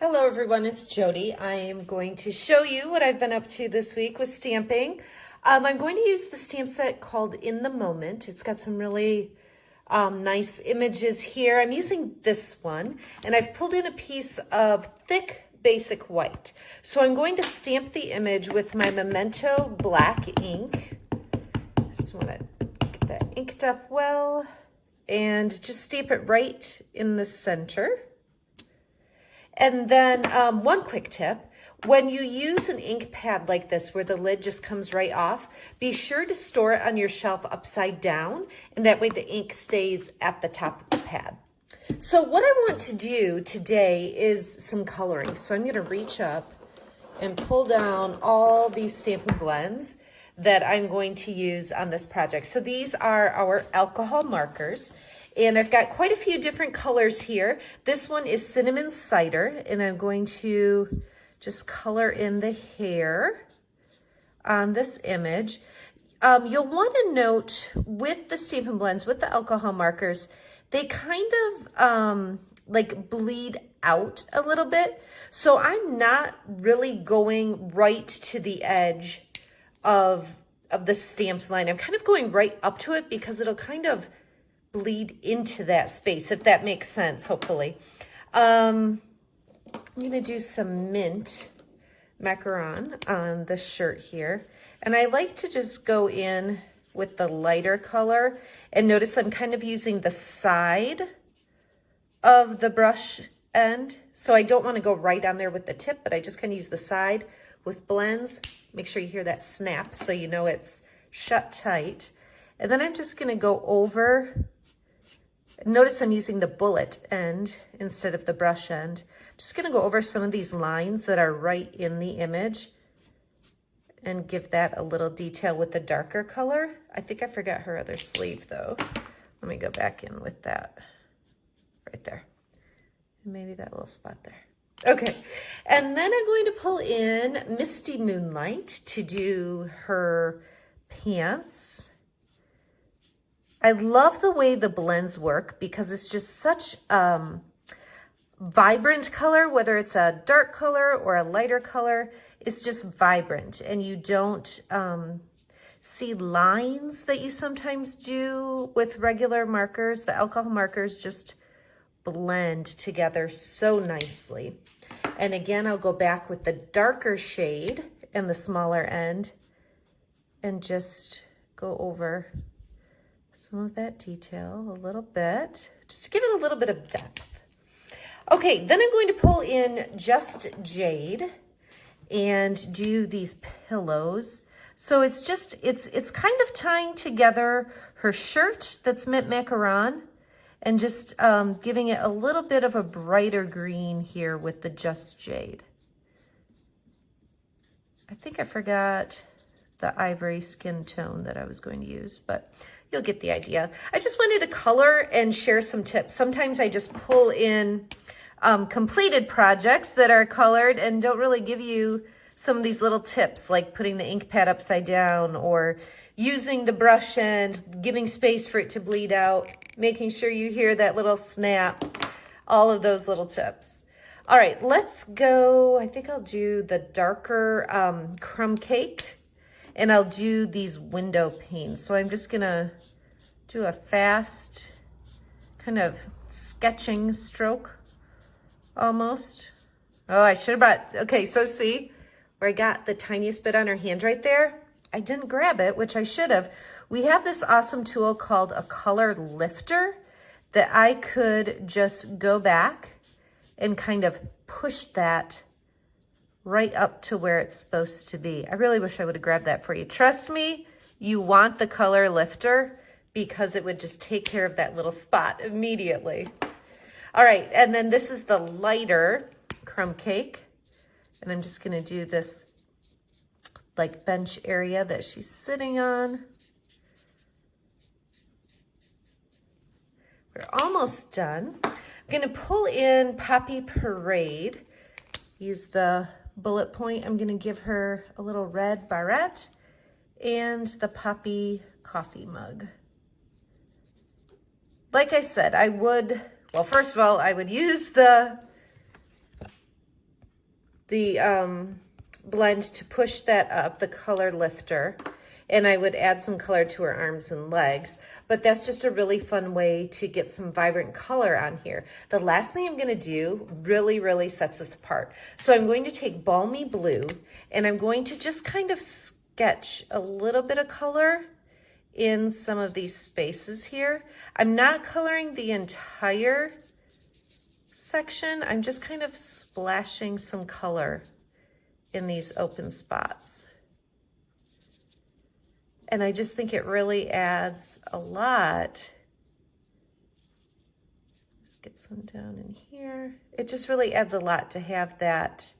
Hello everyone, it's Jodi. I am going to show you what I've been up to this week with stamping. I'm going to use the stamp set called In the Moment. It's got some really nice images here. I'm using this one and I've pulled in a piece of thick basic white. So I'm going to stamp the image with my Memento black ink. Just want to get that inked up well and just stamp it right in the center. And then one quick tip, when you use an ink pad like this where the lid just comes right off, be sure to store it on your shelf upside down, and that way the ink stays at the top of the pad. So what I want to do today is some coloring. So I'm going to reach up and pull down all these Stampin' Blends that I'm going to use on this project. So these are our alcohol markers. And I've got quite a few different colors here. This one is Cinnamon Cider, and I'm going to just color in the hair on this image. You'll want to note with the Stampin' Blends, with the alcohol markers, they kind of like bleed out a little bit. So I'm not really going right to the edge of the stamps line. I'm kind of going right up to it because it'll kind of bleed into that space, if that makes sense, hopefully. I'm gonna do some mint macaron on the shirt here. And I like to just go in with the lighter color, and notice I'm kind of using the side of the brush end. So I don't wanna go right on there with the tip, but I just kind of use the side with blends. Make sure you hear that snap so you know it's shut tight. And then I'm just gonna go over. Notice I'm using the bullet end instead of the brush end. I'm just going to go over some of these lines that are right in the image and give that a little detail with the darker color. I think I forgot her other sleeve though. Let me go back in with that right there. And maybe that little spot there. Okay, and then I'm going to pull in Misty Moonlight to do her pants. I love the way the blends work because it's just such vibrant color, whether it's a dark color or a lighter color, it's just vibrant, and you don't see lines that you sometimes do with regular markers. The alcohol markers just blend together so nicely. And again, I'll go back with the darker shade and the smaller end and just go over some of that detail a little bit, just to give it a little bit of depth. Okay, then I'm going to pull in Just Jade and do these pillows. So it's just, it's kind of tying together her shirt that's mint macaron and just giving it a little bit of a brighter green here with the Just Jade. I think I forgot the ivory skin tone that I was going to use, but you'll get the idea. I just wanted to color and share some tips. Sometimes I just pull in completed projects that are colored and don't really give you some of these little tips, like putting the ink pad upside down or using the brush end, giving space for it to bleed out, making sure you hear that little snap, all of those little tips. All right, let's go. I think I'll do the darker crumb cake. And I'll do these window panes. So I'm just gonna do a fast kind of sketching stroke almost. Oh, I should have brought, okay, so see where I got the tiniest bit on her hand right there? I didn't grab it, which I should have. We have this awesome tool called a color lifter that I could just go back and kind of push that right up to where it's supposed to be. I really wish I would have grabbed that for you. Trust me, you want the color lifter because it would just take care of that little spot immediately. All right, and then this is the lighter crumb cake. And I'm just gonna do this like bench area that she's sitting on. We're almost done. I'm gonna pull in Poppy Parade. Use the bullet point. I'm gonna give her a little red barrette and the Poppy coffee mug. Like I said, I would, well, first of all, I would use the blend to push that up, the color lifter, and I would add some color to her arms and legs. But that's just a really fun way to get some vibrant color on here. The last thing I'm gonna do really sets this apart. So I'm going to take Balmy Blue, and I'm going to just kind of sketch a little bit of color in some of these spaces here. I'm not coloring the entire section. I'm just kind of splashing some color in these open spots. And I just think it really adds a lot. Just get some down in here. It just really adds a lot to have that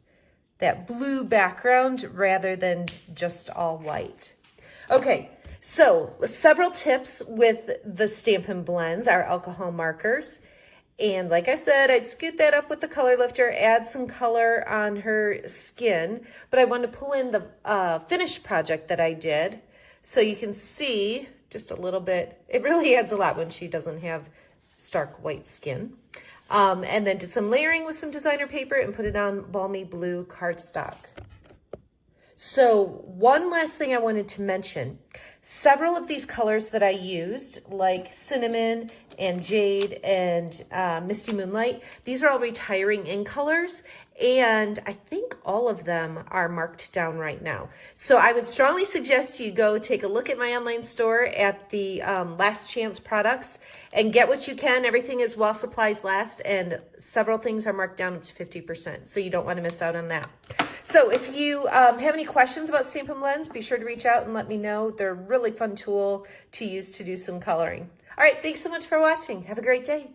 blue background rather than just all white. Okay, so several tips with the Stampin' Blends, our alcohol markers. And like I said, I'd scoot that up with the color lifter, add some color on her skin, but I want to pull in the finished project that I did so you can see just a little bit. It really adds a lot when she doesn't have stark white skin. And then did some layering with some designer paper and put it on Balmy Blue cardstock. So one last thing I wanted to mention, several of these colors that I used, like Cinnamon and Jade and Misty Moonlight, these are all retiring in colors, and I think all of them are marked down right now. So I would strongly suggest you go take a look at my online store at the Last Chance products and get what you can. Everything is while supplies last, and several things are marked down up to 50%, so you don't want to miss out on that. So if you have any questions about Stampin' Blends, be sure to reach out and let me know. They're a really fun tool to use to do some coloring. All right, thanks so much for watching. Have a great day.